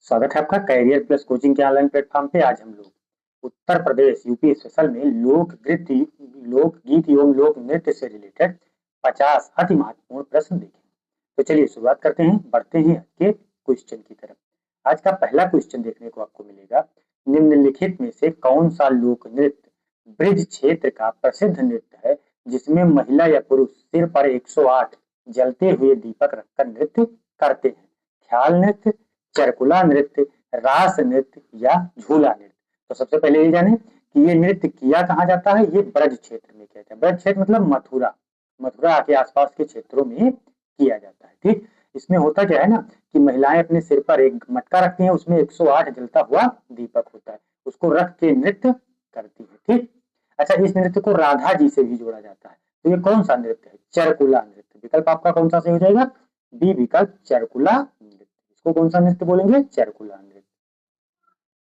स्वागत है आपका कैरियर प्लस कोचिंग के ऑनलाइन प्लेटफॉर्म पे। आज हम लोग उत्तर प्रदेश यूपी स्पेशल में लोकगीत एवं लोक नृत्य से रिलेटेड 50 अति महत्वपूर्ण प्रश्न देखेंगे। तो चलिए शुरुआत करते हैं, बढ़ते हैं आज के क्वेश्चन की तरफ। आज का पहला क्वेश्चन देखने को आपको मिलेगा, निम्नलिखित में से कौन सा लोक नृत्य ब्रिज क्षेत्र का प्रसिद्ध नृत्य है जिसमें महिला या पुरुष सिर पर 108 जलते हुए दीपक रखकर नृत्य करते हैं? ख्याल नृत्य, चरकुला नृत्य, रास नृत्य या झूला नृत्य। तो सबसे पहले ये जाने कि ये नृत्य किया कहाँ जाता है। ये ब्रज क्षेत्र में किया जाता है। ब्रज क्षेत्र मतलब मथुरा, मथुरा के आसपास के क्षेत्रों में किया जाता है। ठीक, इसमें होता क्या है ना कि महिलाएं अपने सिर पर एक मटका रखती हैं, उसमें 108 जलता हुआ दीपक होता है, उसको रख के नृत्य करती है। ठीक, अच्छा, इस नृत्य को राधा जी से भी जोड़ा जाता है। तो ये कौन सा नृत्य है? चरकुला नृत्य। विकल्प आपका कौन सा सही हो जाएगा? बी विकल्प, चरकुला नृत्य। इसको कौन सा नृत्य बोलेंगे? चरकुला नृत्य।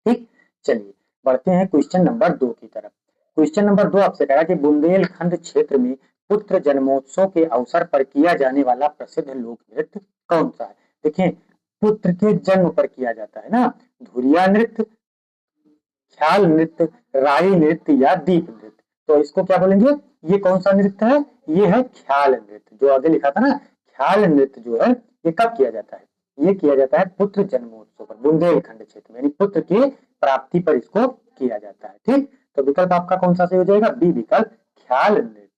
ठीक, चलिए बढ़ते हैं क्वेश्चन नंबर 2 की तरफ। क्वेश्चन नंबर 2 आपसे कह रहा है कि बुंदेलखंड क्षेत्र में पुत्र जन्मोत्सव के अवसर पर किया जाने वाला प्रसिद्ध लोक नृत्य कौन सा है? देखिए, पुत्र के जन्म पर किया जाता है ना। धुरिया नृत्य, ख्याल नृत्य, राई नृत्य या दीप नृत्य। तो इसको क्या बोलेंगे? ये कौन सा नृत्य है? ये है ख्याल नृत्य। जो आगे लिखा था ना, ख्याल नृत्य जो है ये कब किया जाता है? ये किया जाता है पुत्र जन्मोत्सव पर, बुंदेलखंड क्षेत्र में, यानी पुत्र की प्राप्ति पर इसको किया जाता है। ठीक, तो विकल्प आपका कौन सा सही हो जाएगा? बी विकल्प, ख्याल नृत्य।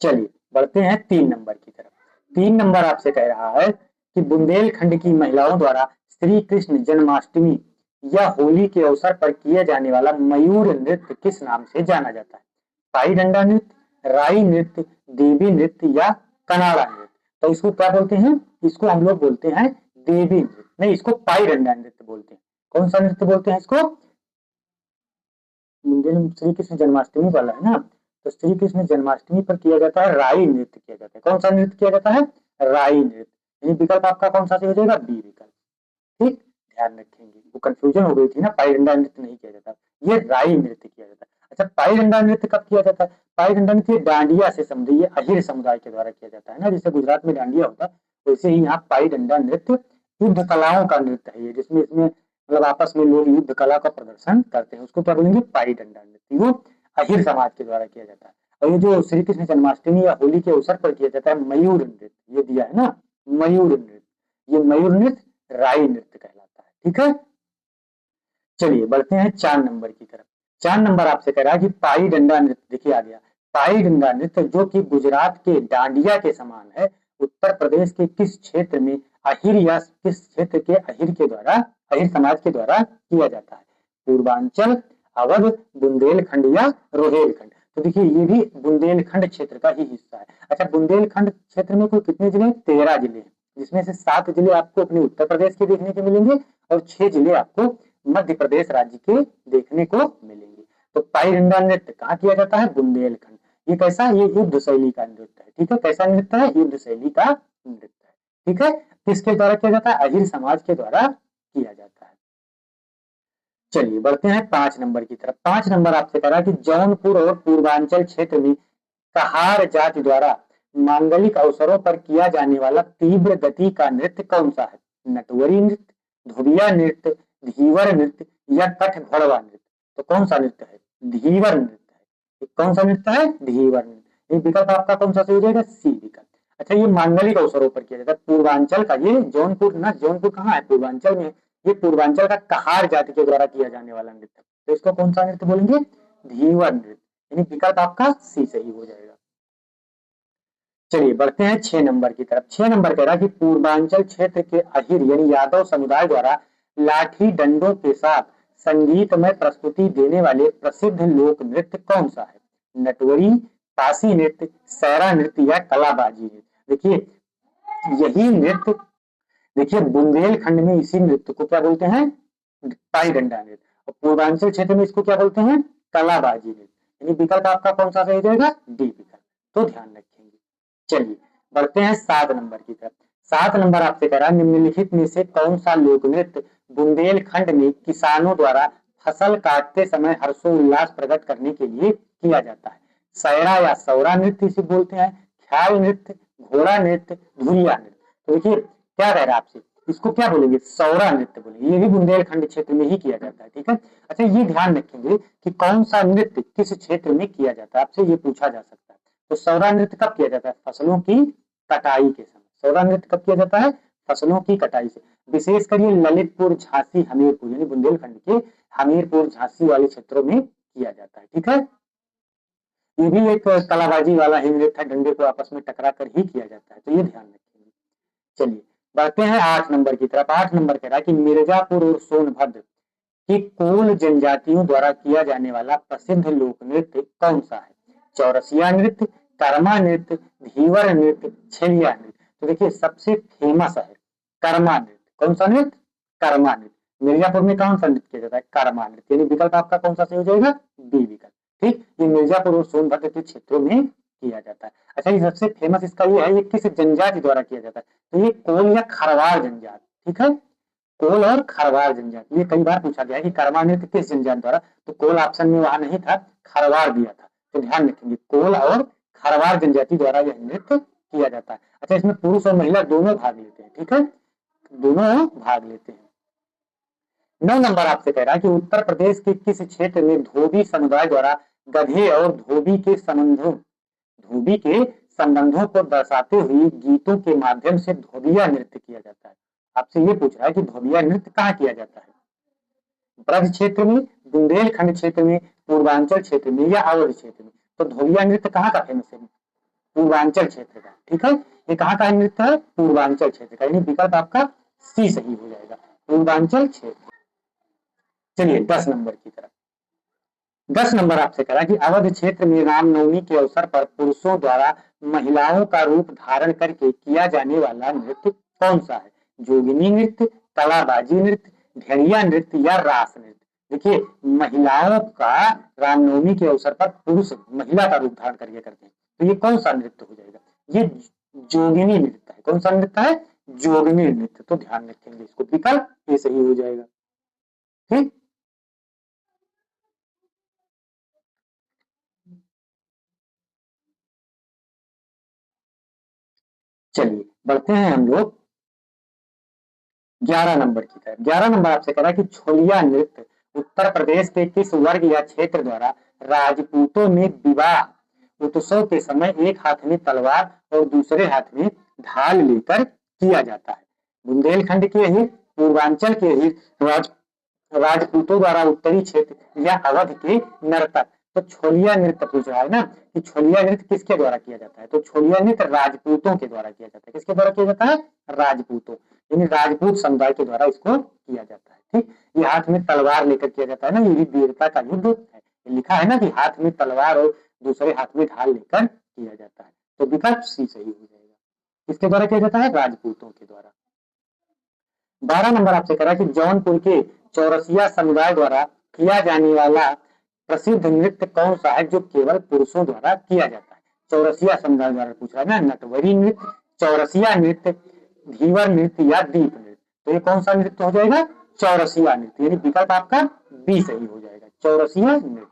चलिए बढ़ते हैं 3 नंबर की तरफ। 3 नंबर आपसे कह रहा है कि बुंदेलखंड की महिलाओं द्वारा श्री कृष्ण जन्माष्टमी या होली के अवसर पर किए जाने वाला मयूर नृत्य किस नाम से जाना जाता है? पाई डंडा नृत्य, राई नृत्य, देवी नृत्य या कनाड़ा नृत्य। तो इसको क्या बोलते हैं? इसको हम लोग बोलते हैं देवी नृत्य, नहीं, इसको पाई डंडा नृत्य बोलते हैं। कौन सा नृत्य बोलते हैं इसको? श्री कृष्ण जन्माष्टमी वाला है ना, तो श्री कृष्ण जन्माष्टमी पर किया जाता है राई नृत्य किया जाता है। कौन सा नृत्य किया जाता है? राई नृत्य। यानी विकल्प आपका कौन सा सही हो जाएगा? बी विकल्प। ठीक, ध्यान रखेंगे, वो कंफ्यूजन हो गई थी ना, पाई डंडा नृत्य नहीं किया जाता, ये राई नृत्य किया जाता है। अच्छा, पाई डंडा नृत्य कब किया जाता है? पाई डंडा नृत्य डांडिया से संबंधित, ये अहिर समुदाय के द्वारा किया जाता है ना। जैसे गुजरात में डांडिया होता है, वैसे ही यहाँ पाई डंडा नृत्य युद्ध कलाओं का नृत्य है ये, जिसमें इसमें मतलब आपस में लोग युद्ध कला का प्रदर्शन करते हैं, उसको क्या बोलेंगे? पाई डंडा नृत्य। वो अहिर समाज के द्वारा किया जाता है। और ये जो श्री कृष्ण जन्माष्टमी या होली के अवसर पर किया जाता है मयूर नृत्य, ये दिया है ना मयूर नृत्य, ये मयूर नृत्य राई नृत्य कहलाता है। ठीक है, चलिए बढ़ते हैं 4 नंबर की तरफ। 4 नंबर आपसे कह रहा है कि पाई डंडा नृत्य, देखिए आ गया पाई डंडा नृत्य, जो कि गुजरात के डांडिया के समान है, उत्तर प्रदेश के किस क्षेत्र में अहिर या किस क्षेत्र के अहिर के द्वारा, अहिर समाज के द्वारा किया जाता है? पूर्वांचल, अवध, बुंदेलखंड या रोहेलखंड। तो देखिए ये भी बुंदेलखंड क्षेत्र का ही हिस्सा है। अच्छा, बुंदेलखंड क्षेत्र में कुल कितने जिले? 13 जिले हैं, जिसमें से 7 जिले आपको अपने उत्तर प्रदेश के देखने को मिलेंगे और 6 जिले आपको मध्य प्रदेश राज्य के देखने को मिलेंगे। तो पाई डंडा नृत्य कहाँ किया जाता है? बुंदेलखंड। ये कैसा? ये युद्ध शैली का नृत्य है। ठीक है, कैसा नृत्य है? युद्ध शैली का नृत्य है। ठीक है, किसके द्वारा किया जाता है? अहिर समाज के द्वारा किया जाता है। चलिए बढ़ते हैं 5 नंबर की तरफ। 5 नंबर आपसे कह रहा है कि जौनपुर और पूर्वांचल क्षेत्र में कहार जाति द्वारा मांगलिक अवसरों पर किया जाने वाला तीव्र गति का नृत्य कौन सा है? नटवरी नृत्य, धुबिया नृत्य, धीवर नृत्य या कठघोड़वा नृत्य। तो कौन सा नृत्य है? धीवर नृत्य है। ये कौन सा नृत्य है? धीवर नृत्य। ये विकल्प आपका कौन सा सही हो जाएगा? सी विकल्प। अच्छा, ये मांगलिक अवसरों पर किया जाता है। पूर्वांचल का, ये जौनपुर ना, जौनपुर कहाँ है? पूर्वांचल में। ये पूर्वांचल का कहार जाति के द्वारा किया जाने वाला नृत्य, तो इसको कौन सा नृत्य बोलेंगे? धीवर नृत्य। यानी विकल्प आपका सी सही हो जाएगा। चलिए बढ़ते हैं 6 नंबर की तरफ। 6 नंबर कह रहा है कि पूर्वांचल क्षेत्र के अहिर यानी यादव समुदाय द्वारा लाठी डंडों के साथ संगीतमय प्रस्तुति देने वाले प्रसिद्ध लोक नृत्य कौन सा है? नटवरी, पासी नृत्य, सैरा नृत्य या कलाबाजी नृत्य। देखिए यही नृत्य, देखिए बुंदेलखंड में इसी नृत्य को क्या बोलते हैं? पाई डंडा नृत्य। और पूर्वांचल क्षेत्र में इसको क्या बोलते हैं? कलाबाजी नृत्य। यानी विकल्प आपका कौन सा सही जाएगा? डी विकल्प। तो ध्यान रखेंगे। चलिए बढ़ते हैं 7 नंबर की तरफ। 7 नंबर आपसे कह रहा है निम्नलिखित में से कौन सा लोक नृत्य बुंदेलखंड में किसानों द्वारा फसल काटते समय हर्षोल्लास प्रकट करने के लिए किया जाता है? सैरा या सौरा नृत्य इसे बोलते हैं, ख्याल नृत्य, घोड़ा नृत्य, धुरिया नृत्य। तो देखिए क्या कह रहा है आपसे इसको क्या बोलेंगे, सौरा नृत्य बोलेंगे। ये भी बुंदेलखंड क्षेत्र में ही किया जाता है, ठीक है। अच्छा ये ध्यान रखेंगे कि कौन सा नृत्य किस क्षेत्र में किया जाता है, आपसे ये पूछा जा सकता है। तो सौरा नृत्य कब किया जाता है, फसलों की कटाई के समय। सौरा नृत्य कब किया जाता है, फसलों की कटाई से। विशेषकर ये ललितपुर, झांसी, हमीरपुर यानी बुंदेलखंड के हमीरपुर, झांसी वाले क्षेत्रों में किया जाता है, ठीक है। ये भी एक कलाबाजी वाला ही नृत्य है, डंडे को आपस में टकरा कर ही किया जाता है, तो ये ध्यान रखेंगे। चलिए बढ़ते हैं 8 नंबर की तरफ। 8 नंबर कह रहा है कि मिर्जापुर और सोनभद्र की कोल जनजातियों द्वारा किया जाने वाला प्रसिद्ध लोक नृत्य कौन सा है। चौरसिया नृत्य, कर्मा नृत्य, धीवर नृत्य, छेलिया नृत्य। तो देखिए सबसे फेमस है कर्मा नृत्य। कौन सा नृत्य, कर्मा नृत्य। मिर्जापुर में कौन सा नृत्य किया जाता है, कर्मा नृत्य। यानी विकल्प आपका कौन सा सही हो जाएगा, बी विकल्प, ठीक। ये मिर्जापुर और सोनभद्र के क्षेत्रों में किया जाता है। अच्छा ये सबसे फेमस इसका ये है, ये किस जनजाति द्वारा किया जाता है, तो ये कोल या खरवार जनजाति, ठीक है। कोल और खरवार जनजाति, ये कई बार पूछा गया है कि कर्मा नृत्य किस जनजाति द्वारा, तो कोल ऑप्शन में वहां नहीं था, खरवार दिया था। तो ध्यान रखेंगे कोल और खरवार जनजाति द्वारा यह नृत्य किया जाता है। अच्छा इसमें पुरुष और महिला दोनों भाग लेते हैं, ठीक है, दोनों भाग लेते हैं। 9 नंबर आपसे कह रहा है कि उत्तर प्रदेश के किस क्षेत्र में धोबी समुदाय द्वारा गधे और धोबी के संबंधों को दर्शाते हुए गीतों के माध्यम से धोबिया नृत्य किया जाता है। आपसे ये पूछ रहा है कि धोबिया नृत्य कहाँ किया जाता है, ब्रज क्षेत्र में, बुंदेलखंड क्षेत्र में, पूर्वांचल क्षेत्र में या अवध क्षेत्र में। तो धोबिया नृत्य कहाँ का फेमस है, पूर्वांचल क्षेत्र का, ठीक है। ये कहाँ का नृत्य है, पूर्वांचल क्षेत्र का, यानी विकल्प आपका सी सही हो जाएगा, पूर्वांचल क्षेत्र। चलिए 10 नंबर की तरफ। 10 नंबर आपसे करा कि अवध क्षेत्र में रामनवमी के अवसर पर पुरुषों द्वारा महिलाओं का रूप धारण करके किया जाने वाला नृत्य कौन सा है। जोगिनी नृत्य, कलाबाजी नृत्य, भेड़िया नृत्य या रास नृत्य। देखिए महिलाओं का रामनवमी के अवसर पर पुरुष महिला का रूप धारण करके करते हैं, तो ये कौन सा नृत्य हो जाएगा, ये जोगिनी नृत्य है। कौन सा नृत्य है, जोगिनी नृत्य। तो ध्यान रखेंगे इसको, विकल्प ये सही हो जाएगा, ठीक। चलिए बढ़ते हैं हम लोग 11 नंबर की तरफ। 11 नंबर आपसे कह रहा है कि छोलिया नृत्य उत्तर प्रदेश के किस वर्ग या क्षेत्र द्वारा राजपूतों में विवाह उत्सव के समय एक हाथ में तलवार और दूसरे हाथ में ढाल लेकर किया जाता है। बुंदेलखंड के ही, पूर्वांचल के ही राजपूतों द्वारा उत्तरी क्षेत्र या अवध के नर्तक। तो छोलिया नृत्य पूछ रहा है ना कि छोलिया नृत्य किसके द्वारा किया जाता है, तो छोलिया नृत्य राजपूतों के द्वारा किया जाता है। किसके द्वारा किया जाता है, राजपूतों, यानी राजपूत समुदाय के द्वारा इसको किया जाता है, ठीक। ये हाथ में तलवार लेकर किया जाता है ना, ये भी वीरता का युद्ध है। लिखा है ना कि हाथ में तलवार और दूसरे हाथ में ढाल लेकर किया जाता है, तो विकल्प सी सही हो जाएगा। किसके द्वारा किया जाता है, राजपूतों के द्वारा। 12 नंबर आपसे करा कि जौनपुर के चौरसिया समुदाय द्वारा किया जाने वाला प्रसिद्ध नृत्य कौन सा है जो केवल पुरुषों द्वारा किया जाता है। चौरसिया समुदाय द्वारा पूछ रहा है ना, नटवरी नृत्य, चौरसिया नृत्य, धीवर नृत्य या दीप नृत्य। तो ये कौन सा नृत्य हो जाएगा, चौरसिया नृत्य, यानी विकल्प आपका बी सही हो जाएगा, चौरसिया नृत्य।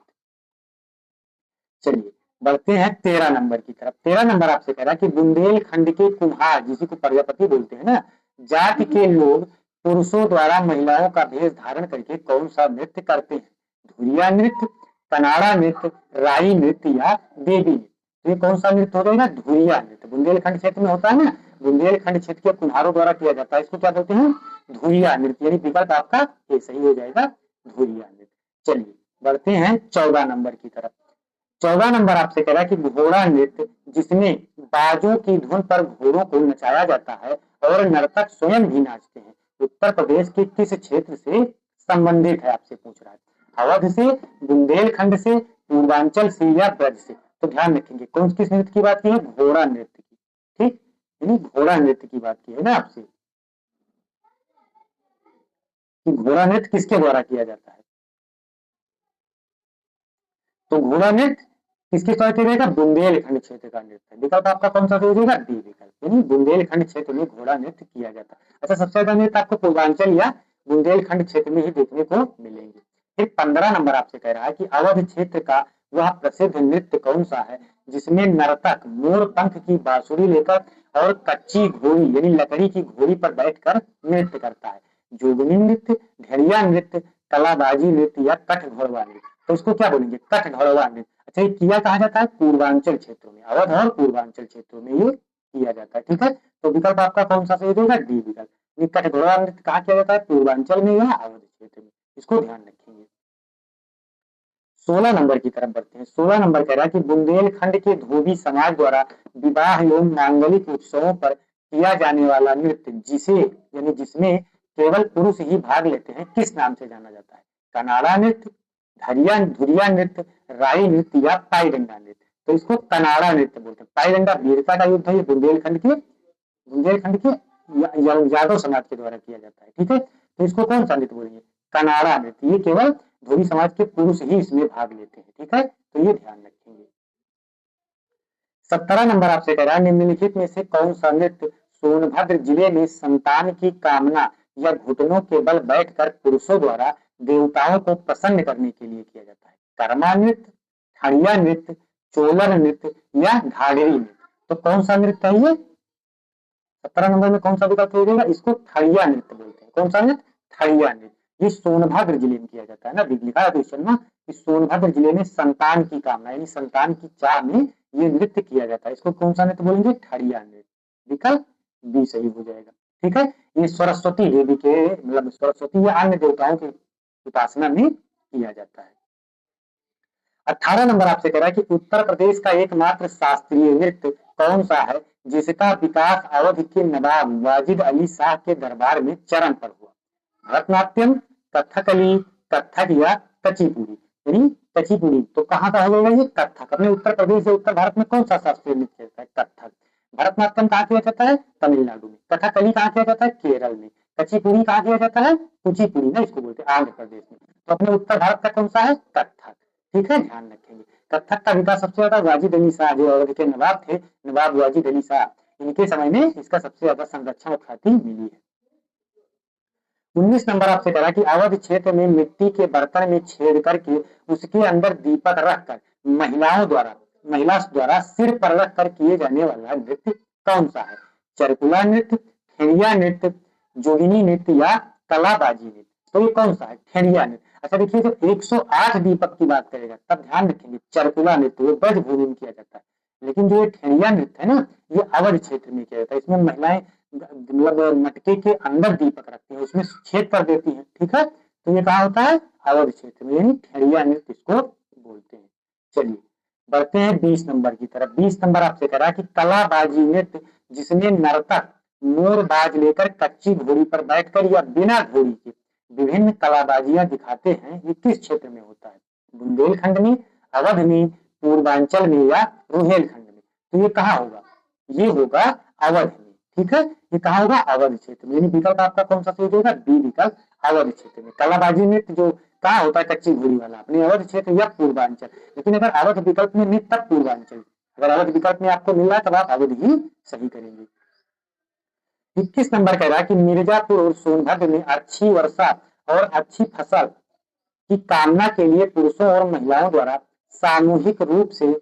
चलिए बढ़ते हैं 13 नंबर की तरफ। 13 नंबर आपसे कह रहा है कि बुंदेलखंड के कुम्हार, जिसी को प्रजापति बोलते हैं ना, जाति के लोग पुरुषों द्वारा महिलाओं का भेष धारण करके कौन सा नृत्य करते हैं। धुरिया नृत्य, कनाड़ा नृत्य, राई नृत्य या देवी नृत्य। तो ये कौन सा नृत्य हो जाएगा, धुरिया नृत्य। बुंदेलखंड क्षेत्र में होता है ना, बुंदेलखंड क्षेत्र के कुम्हारों द्वारा किया जाता है, इसको क्या बोलते हैं, धुरिया नृत्य, यानी विकल्प आपका ये सही हो जाएगा, धुरिया नृत्य। चलिए बढ़ते हैं 14 नंबर की तरफ। 14 नंबर आपसे कह रहा है कि घोड़ा नृत्य, जिसमें बाजों की धुन पर घोड़ों को नचाया जाता है और नर्तक स्वयं भी नाचते हैं, उत्तर प्रदेश के किस क्षेत्र से संबंधित है, आपसे पूछ रहा है। अवध से, बुंदेलखंड से, पूर्वांचल से या ब्रज से। तो ध्यान रखेंगे कौन किस नृत्य की बात की है, घोड़ा नृत्य की, ठीक, यानी घोड़ा नृत्य की बात की है ना आपसे, कि घोड़ा नृत्य किसके द्वारा किया जाता है। तो घोड़ा नृत्य किसके द्वारा किया जाएगा, बुंदेलखंड क्षेत्र का नृत्य। विकल्प आपका कौन सा हो जाएगा, डी विकल्प, यानी बुंदेलखंड क्षेत्र में घोड़ा नृत्य किया जाता है। अच्छा सबसे ज्यादा नृत्य आपको पूर्वांचल या बुंदेलखंड क्षेत्र में ही देखने को मिलेंगे। फिर 15 नंबर आपसे कह रहा है कि अवध क्षेत्र का वह प्रसिद्ध नृत्य कौन सा है जिसमें नर्तक मोर पंख की बांसुरी लेकर और कच्ची घोड़ी यानी लकड़ी की घोड़ी पर बैठकर नृत्य करता है? जोगनी नृत्य, ढेरिया नृत्य, कलाबाजी नृत्य या कठ घोड़वा नृत्य? तो इसको क्या बोलेंगे? कठ घोड़वा नृत्य। अच्छा, ये किया कहा जाता है? पूर्वांचल क्षेत्रों में, अवध और पूर्वांचल क्षेत्रों में ये किया जाता है। ठीक है, तो विकल्प आपका कौन सा सही होगा? डी विकल्प। ये कठ घोड़वा नृत्य कहाँ किया जाता है? पूर्वांचल में या अवध क्षेत्र में। इसको ध्यान रखेंगे। 16 नंबर की तरफ बढ़ते हैं। 16 नंबर कह रहा है कि बुंदेलखंड के धोबी समाज द्वारा विवाह एवं मांगलिक उत्सवों पर किया जाने वाला नृत्य जिसे यानी जिसमें केवल पुरुष ही भाग लेते हैं किस नाम से जाना जाता है? कनाड़ा नृत्य, धुरिया नृत्य, राई नृत्य या पाईडंडा नृत्य? तो इसको कनाड़ा नृत्य बोलते हैं। पाईडंडा वीरता का युद्ध है, ये बुंदेलखंड के यादव समाज के द्वारा किया जाता है। ठीक है, तो इसको कौन सा नृत्य बोलेंगे? कनाड़ा नृत्य। ये केवल धोबी समाज के पुरुष ही इसमें भाग लेते हैं। ठीक है, तो ये ध्यान रखेंगे। 17 नंबर आपसे कह रहा है निम्नलिखित में से कौन सा नृत्य सोनभद्र जिले में संतान की कामना या घुटनों के बल बैठकर पुरुषों द्वारा देवताओं को प्रसन्न करने के लिए किया जाता है? कर्मा नृत्य, ठड़िया नृत्य, चोलर नृत्य या घाघरी नृत्य? तो कौन सा नृत्य है ये? 17 नंबर में कौन सा विकल्प हो जाएगा? इसको ठड़िया नृत्य बोलते हैं। कौन सा नृत्य? ठड़िया नृत्य। ये सोनभद्र जिले में किया जाता है ना, लिखा है क्वेश्चन में कि सोनभद्र जिले में संतान की कामना यानी संतान की चाह में ये नृत्य किया जाता है। इसको कौन सा नृत्य बोलेंगे? ठड़िया नृत्य। विकल्प बी सही हो जाएगा। ठीक है, ये सरस्वती देवी के मतलब सरस्वती या अन्य देवताओं की उपासना में किया जाता है। 18 नंबर आपसे कह रहा है कि उत्तर प्रदेश का एकमात्र शास्त्रीय नृत्य कौन सा है जिसका विकास अवध के नवाब वाजिद अली शाह के दरबार में चरण पर हुआ? भरतनाट्यम, कथकली, कथक या कचिपुड़ी? यानी कचिपुड़ी तो कहाँ का हो जाएगा? ये कथक। अपने उत्तर प्रदेश या उत्तर भारत में कौन सा शास्त्रीय नृत्य होता है? कथक। भरतनाट्यम कहाँ किया जाता है? तमिलनाडु में। कथकली कहाँ किया जाता है? केरल में। कचिपुड़ी कहाँ किया जाता है? कुचिपुड़ी ना इसको बोलते हैं, आंध्र प्रदेश में। तो अपने उत्तर भारत का कौन सा है? कथक। ठीक है, ध्यान रखेंगे। कथक का विकास सबसे ज्यादा वाजिद अली शाह जो अवध के नवाब थे, नवाब वाजिद अली शाह, इनके समय में इसका सबसे ज्यादा संरक्षण और ख्याति मिली है। 19 नंबर आपसे करा कि अवध क्षेत्र में मिट्टी के बर्तन में छेद करके उसके अंदर दीपक रखकर महिला द्वारा सिर पर रखकर किए जाने वाला नृत्य कौन सा है? चरकुला नृत्य, ठेरिया नृत्य, जोगिनी नृत्य या कलाबाजी नृत्य? तो ये कौन सा है? ठेरिया नृत्य। अच्छा देखिए, जब 108 दीपक की बात करेगा तब ध्यान रखेंगे चरकुला नृत्य वो ब्रजभूमि में किया जाता है, लेकिन जो ये ठेरिया नृत्य है ना, ये अवध क्षेत्र में किया जाता है। इसमें महिलाएं मतलब मटके के अंदर दीपक रखती है, उसमें छेद कर देती है। ठीक है, तो ये कहा होता है? अवध क्षेत्र में, यानी ठेरिया नृत्य इसको बोलते हैं। चलिए बढ़ते हैं 20 नंबर की तरफ। 20 नंबर आपसे कह रहा है कि कलाबाजी नृत्य जिसमें नर्तक मोर बाज लेकर कच्ची घोड़ी पर बैठकर या बिना घोड़ी के विभिन्न कलाबाजियां दिखाते हैं, ये किस क्षेत्र में होता है? बुंदेलखंड में, अवध में, पूर्वांचल में या रुहेलखंड में? तो ये कहाँ होगा? ये होगा अवध में। ठीक है, ये कहाँ होगा? अवध क्षेत्र में। यानी विकल्प आपका कौन सा सही होगा? बी विकल्प, अवध क्षेत्र में। कलाबाजी नृत्य जो कहाँ होता है? कच्ची घोड़ी वाला, अपने अवध क्षेत्र या पूर्वांचल। लेकिन अगर अवध विकल्प में नहीं तब पूर्वांचल, अगर अवध विकल्प में आपको मिल रहा है तब आप अवध ही सही करेंगे। 21 नंबर कह रहा है कि मिर्जापुर और सोनभद्र में अच्छी वर्षा और अच्छी फसल की कामना के लिए पुरुषों और महिलाओं द्वारा सामूहिक रूप से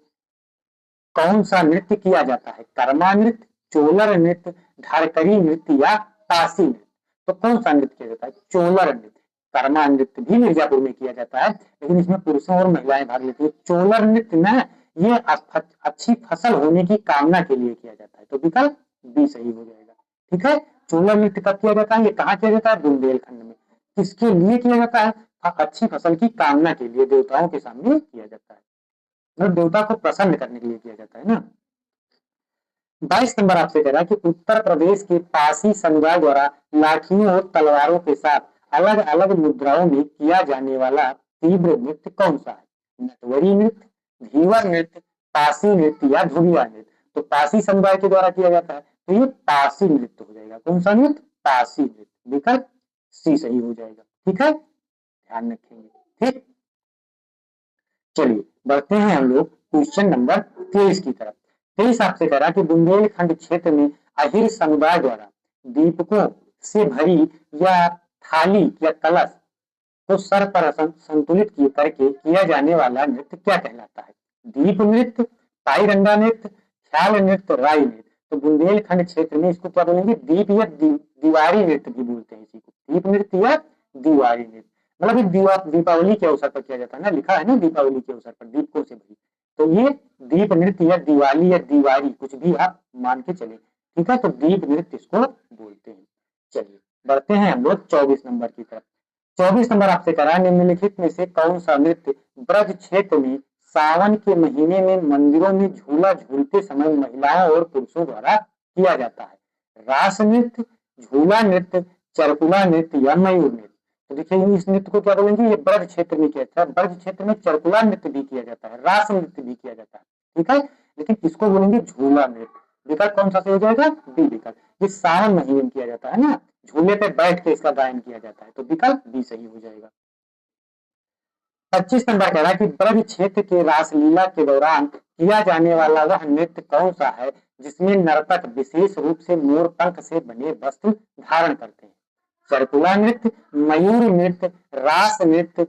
कौन सा नृत्य किया जाता है? कर्मा नृत्य, चोलर नृत्य, ढारकरी नृत्य या तासी नृत्य? तो कौन सा नृत्य किया जाता है? चोलर नृत्य। कर्मा नृत्य भी मिर्जापुर में किया जाता है, लेकिन इसमें पुरुषों और महिलाएं भाग लेती है। चोलर नृत्य ना, ये अच्छी फसल होने की कामना के लिए किया जाता है। तो विकल्प बी सही हो जाएगा। ठीक है, चोलर नृत्य कब किया जाता है? ये कहाँ किया जाता है? बुंदेलखंड में। किसके लिए किया जाता है? अच्छी फसल की कामना के लिए, देवताओं के सामने किया जाता है, मतलब देवता को प्रसन्न करने के लिए किया जाता है ना। 22 नंबर आपसे कह रहा है कि उत्तर प्रदेश के पासी समुदाय द्वारा लाठियों और तलवारों के साथ अलग अलग मुद्राओं में किया जाने वाला तीव्र नृत्य कौन सा है? नटवरी नृत्य, धीवर नृत्य, पासी नृत्य या धुरिया नृत्य? तो पासी समुदाय के द्वारा किया जाता है, तो ये पासी नृत्य हो जाएगा। कौन सा नृत्य? पासी नृत्य। विकल्प सी सही हो जाएगा। ठीक है, ध्यान रखेंगे। ठीक, चलिए बढ़ते हैं हम लोग क्वेश्चन नंबर 23 की तरफ। 23 आपसे कह रहा कि बुंदेलखंड क्षेत्र में अहिर समुदाय द्वारा दीपकों से भरी या थाली या कलश को सर पर संतुलित करके किया जाने वाला नृत्य क्या कहलाता है? दीप नृत्य, पाईरंगा नृत्य, ख्याल नृत्य, राई नृत्य। तो बुंदेलखंड क्षेत्र में इसको क्या बोलेंगे? दीप या दीवारी नृत्य भी बोलते हैं इसी को, दीप नृत्य या दीवारी नृत्य। मतलब दीपावली के अवसर पर किया जाता है ना, लिखा है ना दीपावली के अवसर पर, दीपकों से भरी। तो ये दीप नृत्य या दिवाली या दीवारी कुछ भी आप मान के चले, ठीक है। तो दीप नृत्य इसको बोलते हैं। चलिए बढ़ते हैं हम लोग 24 नंबर की तरफ। 24 नंबर आपसे करा, निम्नलिखित में से कौन सा नृत्य ब्रज क्षेत्र में सावन के महीने में मंदिरों में झूला झूलते समय महिलाओं और पुरुषों द्वारा किया जाता है? रास नृत्य, झूला नृत्य, चरकुला नृत्य या मयूर नृत्य। तो देखिए इस नृत्य को क्या बोलेंगे? ये ब्रज क्षेत्र में किया जाता है। ब्रज क्षेत्र में चरकुला नृत्य भी किया जाता है, रास नृत्य भी किया जाता है, ठीक है। लेकिन इसको बोलेंगे झूला नृत्य। विकल्प कौन सा सही हो जाएगा? बी विकल्प। ये सावन महीने में किया जाता है ना, झूले पे बैठ के इसका गायन किया जाता है, तो विकल्प बी सही हो जाएगा। 25 नंबर कह रहा है कि ब्रज क्षेत्र के रासलीला के दौरान किया जाने वाला वह नृत्य कौन सा है जिसमें नर्तक विशेष रूप से मोर पंख से बने वस्त्र धारण करते हैं? चरकुला नृत्य, मयूर नृत्य, रास नृत्य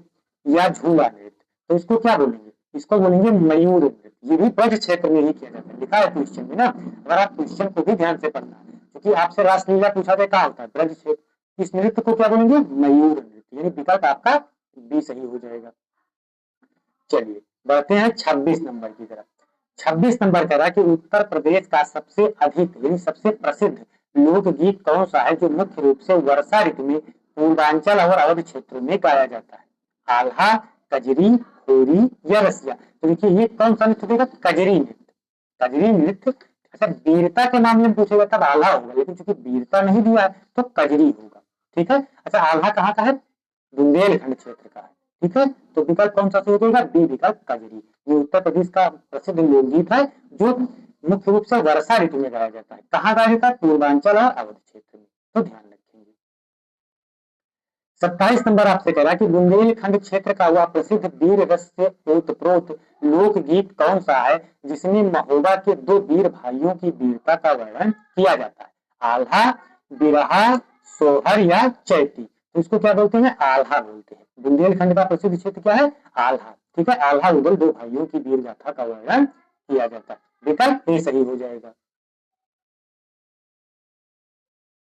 या झूला नृत्य। तो इसको क्या बोलेंगे? इसको बोलेंगे मयूर नृत्य। ये भी ब्रज क्षेत्र में ही किया जाता है, लिखा है क्वेश्चन में ना, अगर आप क्वेश्चन को भी ध्यान से पढ़ना है, क्योंकि आपसे रासलीला पूछा जाए कहाँ होता है? ब्रज क्षेत्र। इस नृत्य को क्या बोलेंगे? मयूर नृत्य। यानी विकल्प आपका बी सही हो जाएगा। चलिए बढ़ते हैं 26 नंबर की तरफ। 26 नंबर कह रहा है कि उत्तर प्रदेश का सबसे अधिक यानी सबसे प्रसिद्ध लोकगीत कौन सा है जो मुख्य रूप से वर्षा ऋतु में पूर्वांचल और अवध क्षेत्रों में गाया जाता है? आल्हा, कजरी, होरी या रसिया। तो देखिए ये कौन सा नृत्य देगा? कजरी नृत्य। कजरी नृत्य। अच्छा वीरता के मामले में पूछेगा तब आल्हा होगा, लेकिन चूंकि वीरता नहीं दिया है तो कजरी होगा, ठीक है। अच्छा आल्हा कहाँ का है? बुंदेलखंड क्षेत्र का है, ठीक है। तो विकल्प कौन सा सही हो जाएगा? बी विकल्प, कजरी। ये उत्तर प्रदेश का प्रसिद्ध लोकगीत है जो मुख्य रूप से वर्षा ऋतु में गाया जाता है। कहाँ गाया जाता है? पूर्वांचल और अवध क्षेत्र में, तो ध्यान रखेंगे। 27 नंबर आपसे कह रहा है कि बुंदेलखंड क्षेत्र का वह प्रसिद्ध वीर रस से ओतप्रोत लोकगीत कौन सा है जिसमें महोबा के दो वीर भाइयों की वीरता का वर्णन किया जाता है? आल्हा, बिरहा, सोहर या चैती। तो इसको क्या बोलते हैं? आल्हा बोलते हैं। बुंदेलखंड का प्रसिद्ध क्षेत्र क्या है? आल्हा, ठीक है। आल्हा उदल दो भाइयों की वीर गाथा का वर्णन किया जाता है, विकल्प ए सही हो जाएगा।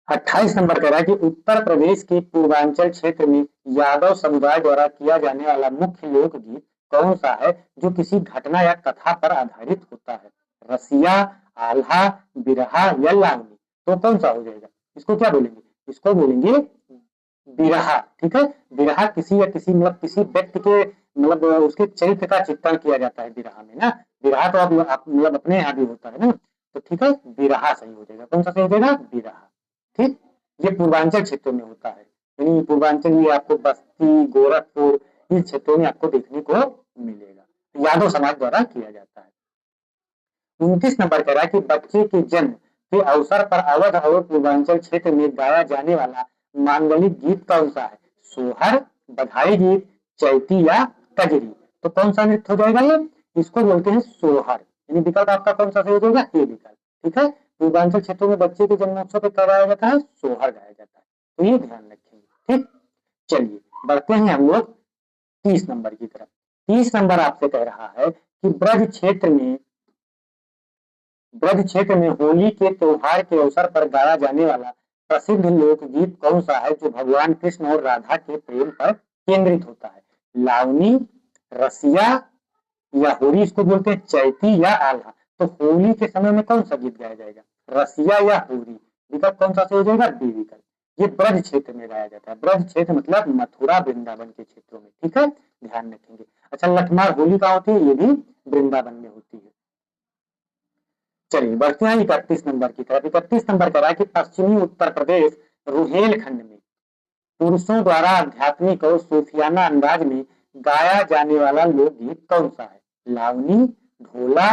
28 नंबर कह रहा है कि उत्तर प्रदेश के पूर्वांचल क्षेत्र में यादव समुदाय द्वारा किया जाने वाला मुख्य लोकगीत कौन सा है जो किसी घटना या कथा पर आधारित होता है? रसिया, आल्हा, बिरहा या लावनी। तो कौन सा हो जाएगा? इसको क्या बोलेंगे? इसको बोलेंगे बिरहा, ठीक है। बिरहा किसी या किसी मतलब किसी व्यक्ति के मतलब उसके चरित्र का चित्रण किया जाता है बिरहा में ना। बिरहा तो आप मतलब अपने यहाँ भी होता है ना, तो ठीक है बिरहा सही हो जाएगा। कौन सा सही हो जाएगा? बिरहा, ठीक। ये पूर्वांचल क्षेत्रों में होता है, यानी पूर्वांचल में आपको बस्ती, गोरखपुर इन क्षेत्रों में आपको देखने को मिलेगा। यादव समाज द्वारा किया जाता है। 29 नंबर कह रहा है कि बच्चे के जन्म के अवसर पर अवध और पूर्वांचल क्षेत्र में गाया जाने वाला मांगलिक गीत कौन सा है? सोहर, बधाई गीत, चैती या कजरी। तो कौन सा नृत्य हो जाएगा ये? इसको बोलते हैं सोहर। यानी विकल्प आपका कौन सा सही हो जाएगा? ए विकल्प, ठीक है। पूर्वांचल क्षेत्रों में बच्चे के जन्मोत्सव पर कराया जाता है, सोहर गाया जाता है, तो ये ध्यान रखेंगे, ठीक। चलिए बढ़ते हैं हम लोग 30 नंबर की तरफ। 30 नंबर आपसे कह रहा है कि ब्रज क्षेत्र में होली के त्योहार के अवसर पर गाया जाने वाला प्रसिद्ध लोकगीत कौन सा है जो भगवान कृष्ण और राधा के प्रेम पर केंद्रित होता है? लावनी, रसिया या होली इसको बोलते हैं, चैती या आल्हा। तो होली के समय में कौन सा गीत गाया जाएगा? रसिया या होली। विकल्प कौन सा सही हो जाएगा? बी विकल्प। ये ब्रज क्षेत्र में गाया जाता है। ब्रज क्षेत्र मतलब मथुरा वृंदावन के क्षेत्रों में, ठीक है, ध्यान रखेंगे। अच्छा लठमार होली कहाँ होती है? ये भी वृंदावन में होती है। चलिए बढ़ते हैं 31 नंबर की तरफ। 31 नंबर कह रहा है कि पश्चिमी उत्तर प्रदेश रुहेलखंड में पुरुषों द्वारा आध्यात्मिक और सूफियाना अंदाज में गाया जाने वाला लोकगीत कौन सा है? लावनी, ढोला,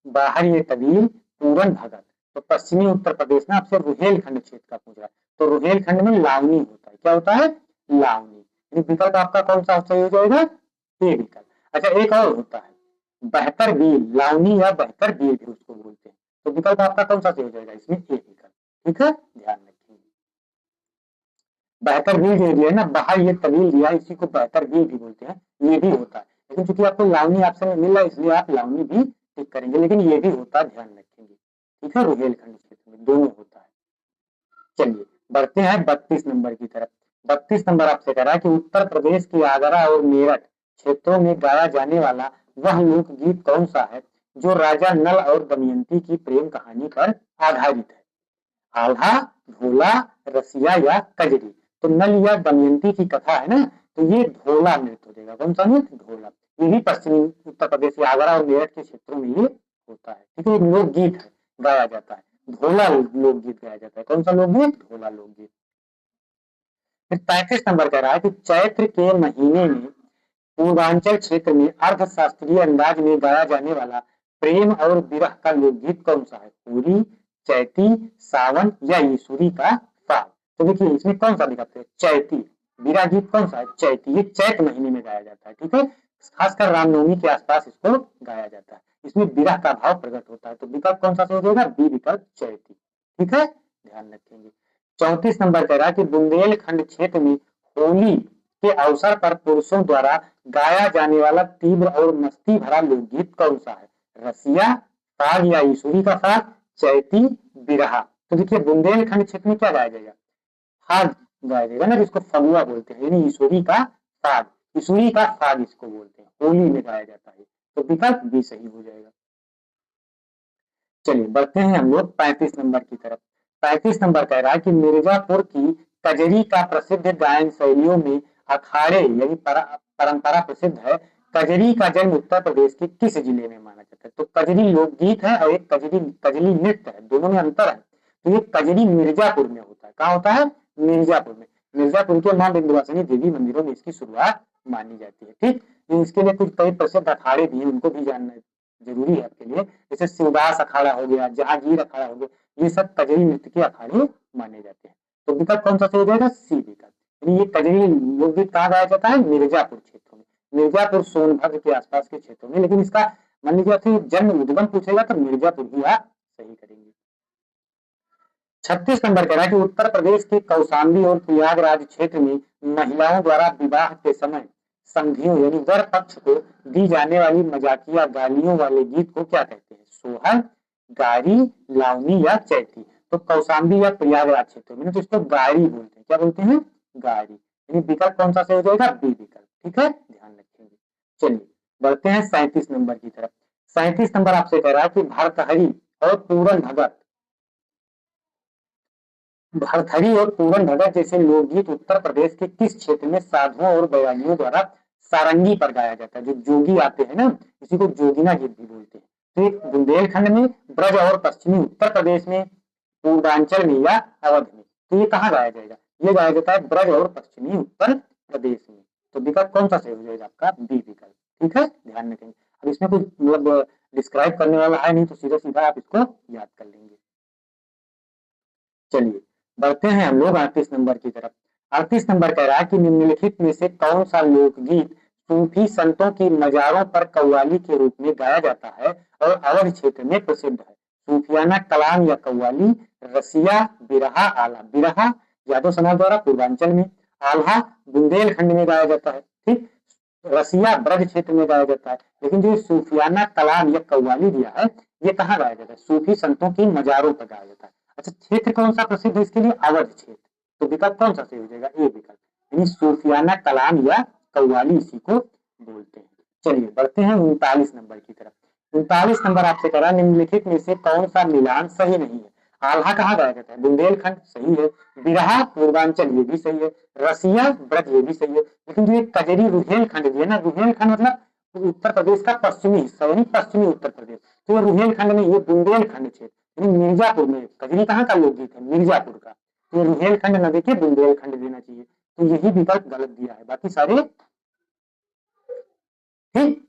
बाहर ये तबीर, पूरन भगत। तो पश्चिमी उत्तर प्रदेश में आपसे रुहेलखंड क्षेत्र का पूछ रहा है, तो रुहेलखंड में लावनी होता है। क्या होता है? लावनी। विकल्प आपका कौन सा सही हो जाएगा? ए विकल्प। अच्छा एक और होता है बेहतर बीर, लावनी या बेहतर बीर भी उसको बोलते हैं। तो विकल्प आपका कौन सा सही हो जाएगा? इसमें ए विकल्प, ठीक है, ध्यान रखिए। बेहतर बिल दे दिया है ना, बाहर ये तवील दिया है, इसी को बेहतर बिल भी बोलते हैं, ये भी होता है। लेकिन चूंकि आपको लावनी ऑप्शन में मिल रहा है इसलिए आप लावनी भी टिक करेंगे, लेकिन ये भी होता है, ध्यान रखेंगे। ठीक है, रुहेलखंड क्षेत्र में दोनों होता है। चलिए बढ़ते हैं 32 नंबर की तरफ। 32 नंबर आपसे कह रहा है कि उत्तर प्रदेश के आगरा और मेरठ क्षेत्रों में गाया जाने वाला वह लोकगीत कौन सा है जो राजा नल और दमयंती की प्रेम कहानी पर आधारित है? आल्हा, ढोला, रसिया या कजरी? तो नल या दमयंती की कथा है ना, तो ये ढोला नृत्य हो जाएगा। कौन सा नृत्य? ढोला। ये भी पश्चिमी उत्तर प्रदेश के आगरा और मेरठ के क्षेत्रों में ये होता है। ठीक है, एक लोकगीत है, गाया जाता है, ढोला लोकगीत गाया जाता है। कौन सा लोकगीत? ढोला लोकगीत। फिर 35 नंबर कह रहा है कि चैत्र के महीने में पूर्वांचल क्षेत्र में अर्धशास्त्रीय अंदाज में गाया जाने वाला प्रेम और विरह का लोकगीत कौन सा है? होली, चैती, सावन या ईसुरी का फाग? तो देखिए इसमें कौन सा दिखाते हैं? चैती। विरह गीत कौन सा है? चैती। ये चैत महीने में गाया जाता है। ठीक है, खासकर रामनवमी के आसपास इसको गाया जाता है। इसमें विरह का भाव प्रकट होता है। तो विकल्प कौन सा हो जाएगा? बी विकल्प, चैती। ठीक है, ध्यान रखेंगे। 34 नंबर कह रहा है कि बुंदेलखंड क्षेत्र में होली के अवसर पर पुरुषों द्वारा गाया जाने वाला तीव्र और मस्ती भरा लोकगीत कौन सा है? रसिया, फाग या ईसुरी का फाग, चैती, बिरहा? तो देखिए बुंदेलखंड क्षेत्र में क्या गाया जाएगा? फाग गाया जाएगा ना, जिसको फगुआ बोलते हैं, यानी ईसुरी का फाग। ईसुरी का फाग इसको बोलते हैं, होली में गाया जाता है। तो विकल्प भी सही हो जाएगा। चलिए बढ़ते हैं हम लोग 35 नंबर की तरफ। 35 नंबर कह रहा है कि मिर्जापुर की कजरी का प्रसिद्ध गायन शैलियों में अखाड़े यानी परंपरा प्रसिद्ध है। कजरी का जन्म उत्तर प्रदेश के किस जिले में माना जाता है? तो कजरी लोकगीत है और एक कजरी कजरी नृत्य है, दोनों में अंतर है। तो ये कजरी मिर्जापुर में होता है। कहाँ होता है? मिर्जापुर में। मिर्जापुर के मां विंध्यवासिनी देवी मंदिरों में इसकी शुरुआत मानी जाती है। ठीक, इसके लिए कुछ कई प्रसिद्ध अखाड़े भी हैं, उनको भी जानना जरूरी है आपके लिए। जैसे शिवदास अखाड़ा हो गया, जहांगीर अखाड़ा हो गया, ये सब कजरी नृत्य के अखाड़े माने जाते हैं। तो विकल्प कौन सा सही हो जाएगा? सी विकल्प। यानी ये कजरी लोकगीत कहाँ गाया जाता है? मिर्जापुर क्षेत्र में, मिर्जापुर सोनभद्र के आसपास के क्षेत्रों में। लेकिन इसका मान लीजिए आपसे जन्म उद्गम पूछेगा तो मिर्जापुर ही आप सही करेंगे। 36 नंबर कह रहा है कि उत्तर प्रदेश के कौशाम्बी और प्रयागराज क्षेत्र में महिलाओं द्वारा विवाह के समय संधियों यानी वर पक्ष को दी जाने वाली मजाकिया गालियों वाले गीत को क्या कहते हैं? सोहर, गारी, लावनी या चैती? तो कौशाम्बी या प्रयागराज क्षेत्र में तो इसको गारी बोलते हैं। क्या बोलते हैं? गारी। यानी विकल्प कौन सा सही हो जाएगा? बी विकल्प। ठीक है, ध्यान रखेंगे। चलिए बढ़ते हैं 37 नंबर की तरफ। 37 नंबर आपसे कह रहा है कि भर्तहरि और पूरन भगत, भरथरी और पूरन भगत जैसे लोकगीत उत्तर प्रदेश के किस क्षेत्र में साधुओं और बैरागियों द्वारा सारंगी पर गाया जाता है? जो जोगी आते हैं ना, इसी को जोगिना गीत भी बोलते हैं। तो ये बुंदेलखंड में, ब्रज और पश्चिमी उत्तर प्रदेश में, पूर्वांचल में या अवध में? तो ये कहाँ गाया जाएगा? ये गाया जाता है ब्रज और पश्चिमी उत्तर प्रदेश में। तो विकल्प कौन सा सही हो जाएगा आपका? बी विकल्प। ठीक है, ध्यान रखेंगे। अब इसमें कुछ मतलब डिस्क्राइब करने वाला है नहीं, तो सीधा सीधा आप इसको याद कर लेंगे। चलिए बढ़ते हैं हम लोग 38 नंबर की तरफ। 38 नंबर कह रहा है कि निम्नलिखित में से कौन सा लोकगीत सूफी संतों की मजारों पर कव्वाली के रूप में गाया जाता है और अवध क्षेत्र में प्रसिद्ध है? सूफियाना कलाम या कव्वाली, रसिया, बिरहा, आला? बिरहा यादव समाज द्वारा पूर्वांचल में, आल्हा बुंदेलखंड में गाया जाता है। ठीक, रसिया ब्रज क्षेत्र में गाया जाता है। लेकिन जो सूफियाना कलाम या कव्वाली दिया है, ये कहाँ गाया जाता है? सूफी संतों की मजारों पर गाया जाता है। अच्छा, क्षेत्र कौन सा प्रसिद्ध है इसके लिए? अवध क्षेत्र। तो विकल्प कौन सा सही हो जाएगा? ए विकल्प। यानी सूफियाना कलाम या कव्वाली इसी को बोलते हैं। चलिए बढ़ते हैं 39 नंबर की तरफ। 39 नंबर आपसे करा, निम्नलिखित में से कौन सा मिलान सही नहीं है? आल्हा कहाँ गाया जाता है? बुंदेलखंड, सही है। बिरहा पूर्वांचल, ये भी सही है। रसिया ब्रज, ये भी सही है। लेकिन जो ये कजरी रुहेलखंड दिया ना, रुहेलखंड मतलब उत्तर प्रदेश का पश्चिमी हिस्सा यानी पश्चिमी उत्तर प्रदेश, तो ये रुहेलखंड में, ये बुंदेलखंड क्षेत्र यानी मिर्जापुर में। कजरी कहाँ का लोकगीत है? मिर्जापुर का। तो रुहेलखंड न देखे बुंदेलखंड देना चाहिए। तो यही विकल्प गलत दिया है, बाकी सारे ठीक।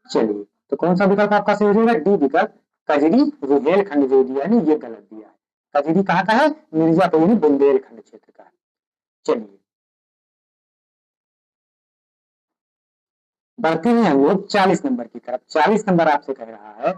चलिए तो कौन सा विकल्प आपका सही हो जाएगा? डी विकल्प, कजरी रुहेलखंड जो दिया है ना, ये गलत दिया है। कजरी कहाँ का है? मिर्जापुर यानी बुंदेलखंड क्षेत्र का है। चलिए बढ़ते हैं हम लोग 40 नंबर की तरफ। 40 नंबर आपसे कह रहा है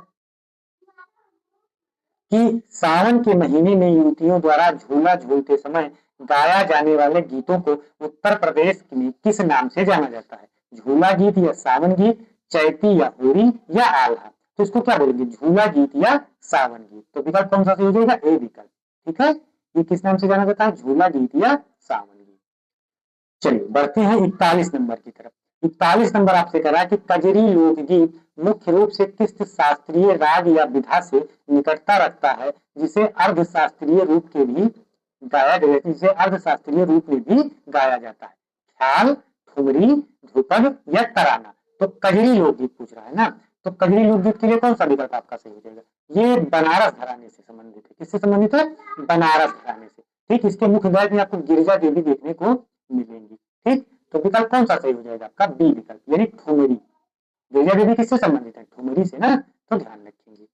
कि सावन के महीने में युवतियों द्वारा झूला झूलते समय गाया जाने वाले गीतों को उत्तर प्रदेश में किस नाम से जाना जाता है? झूला गीत या सावन गीत, चैती या होरी या आल्हा? तो इसको क्या बोलेंगे? झूला गीत या सावन गीत। तो विकल्प कौन सा सही हो जाएगा? ए विकल्प। ठीक है, ये किस नाम से जाना जाता है? झूला गीत या सावन गीत। चलिए बढ़ते हैं 41 नंबर की तरफ। 41 नंबर आपसे कह रहा है कि कजरी लोकगीत मुख्य रूप से किस शास्त्रीय राग या विधा से निकटता रखता है, जिसे अर्ध शास्त्रीय रूप के भी गाया गया, जिसे अर्ध शास्त्रीय रूप में भी गाया जाता है? ख्याल, ठुमरी, ध्रुपद या तराना? तो कजरी लोकगीत पूछ रहा है ना, तो कजरी लोकगीत के लिए कौन सा विकल्प आपका सही हो जाएगा? ये बनारस घराने से संबंधित है। किससे संबंधित है? बनारस घराने से। ठीक, इसके मुख्य गायक में आपको गिरिजा देवी देखने को मिलेंगी। ठीक, तो विकल्प कौन सा सही हो जाएगा आपका? बी विकल्प, यानी ठुमरी। गिरिजा देवी किससे संबंधित है? ठुमरी से ना, तो ध्यान रखेंगे।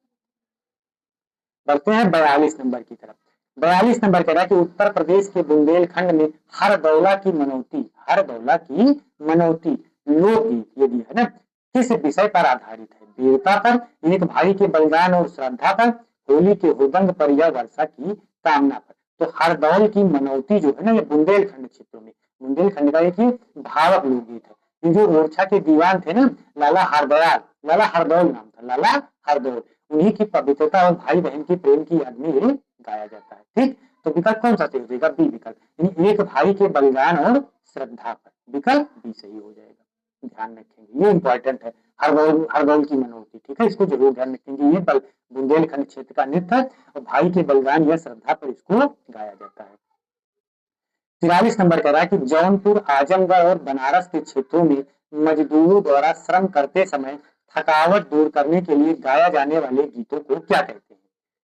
बढ़ते हैं 42 नंबर की तरफ। 42 नंबर कह रहा है कि उत्तर प्रदेश के बुंदेलखंड में हरदौला की मनौती, हरदौला की मनौती लोकगीत यदि है ना, किस विषय पर आधारित है? वीरता पर, एक भाई के बलिदान और श्रद्धा पर, होली के हुदंग पर या वर्षा की कामना पर? तो हरदौल की मनौती जो है ना, ये बुंदेलखंड क्षेत्रों में, बुंदेलखंड का एक भावक लोकगीत है। ये जो ओरछा के दीवान थे ना, लाला हरदयाल, लाला हरदौल नाम था, लाला हरदौल, उन्हीं की पवित्रता और भाई बहन की प्रेम की याद में ये गाया जाता है। ठीक, तो विकल्प कौन सा सही हो जाएगा? बी विकल्प, यानी एक भाई के बलिदान और श्रद्धा पर। विकल्प बी सही हो जाएगा। ध्यान रखेंगे, ये इंपॉर्टेंट है, हरदौल, हरदौल की मनौती। ठीक है, इसको जरूर ध्यान रखेंगे। ये बुंदेलखंड क्षेत्र का नृत्य है और भाई के बलिदान या श्रद्धा पर इसको गाया जाता है। 43 नंबर कह रहा है कि जौनपुर, आजमगढ़ और बनारस के क्षेत्रों में मजदूरों द्वारा श्रम करते समय थकावट दूर करने के लिए गाया जाने वाले गीतों को क्या कहते हैं?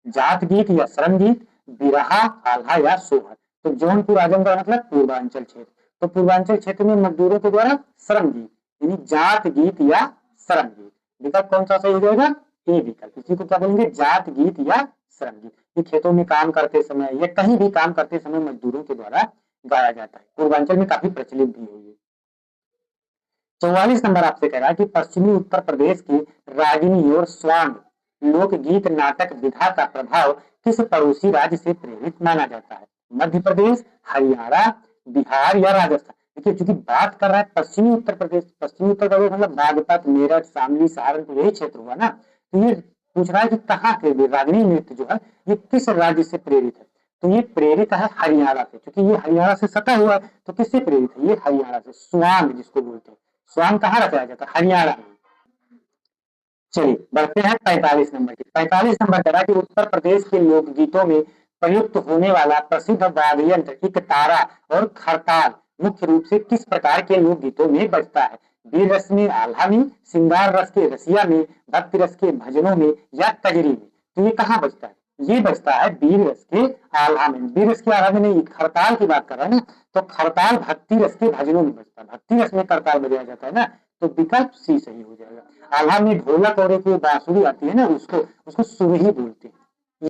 जात गीत या श्रम गीत, बिरहा, आल्हा या सोहर? तो जौनपुर, आजमगढ़ मतलब पूर्वांचल क्षेत्र, तो पूर्वांचल क्षेत्र में मजदूरों के द्वारा श्रम गीत, यानी जात गीत या श्रम गीत। विकल्प कौन सा सही हो जाएगा? ए विकल्प। इसी को क्या बोलेंगे? जात गीत या श्रम गीत। ये खेतों में काम करते समय या कहीं भी काम करते समय मजदूरों के द्वारा गाया जाता है। पूर्वांचल में काफी प्रचलित भी है ये। 44 नंबर आपसे कह रहा है कि पश्चिमी उत्तर प्रदेश के रागिनी और स्वांग लोकगीत नाटक विधा का प्रभाव किस पड़ोसी राज्य से प्रेरित माना जाता है? मध्य प्रदेश, हरियाणा, बिहार या राजस्थान? देखिए, चूंकि बात कर रहा है पश्चिमी उत्तर प्रदेश, पश्चिमी उत्तर प्रदेश मतलब बागपत, मेरठ, शामली, सहारनपुर, यही क्षेत्र हुआ ना, तो ये पूछ रहा है कि कहाँ के रागिनी नृत्य जो है ये किस राज्य से प्रेरित है? तो ये प्रेरित है हरियाणा से, क्योंकि ये हरियाणा से सटा हुआ है, तो किससे प्रेरित है? ये हरियाणा से। स्वांग जिसको बोलते हैं, स्वांग कहाँ रचाया जाता है? हरियाणा में। चलिए बढ़ते हैं 45 नंबर की। 45 नंबर कह रहा है कि उत्तर प्रदेश के लोकगीतों में प्रयुक्त होने वाला प्रसिद्ध वाद्य यंत्र एकतारा और खरताल मुख्य रूप से किस प्रकार के लोकगीतों में बजता है? वीर रस में, आल्हा में, श्रृंगार रस के रसिया में, भक्ति रस के भजनों में या कजरी में? तो ये कहाँ बजता है? ये बजता है वीर रस के आल्हा में। वीर रस के आल्हा में नहीं, खरताल की बात कर रहा है ना, तो खरताल भक्ति रस के भजनों में बजता है, भक्ति रस में करताल बजाया जाता है ना, तो विकल्प सी सही हो जाएगा। आल्हा में ढोलक और एक बांसुरी आती है ना, उसको उसको सुरही बोलते हैं।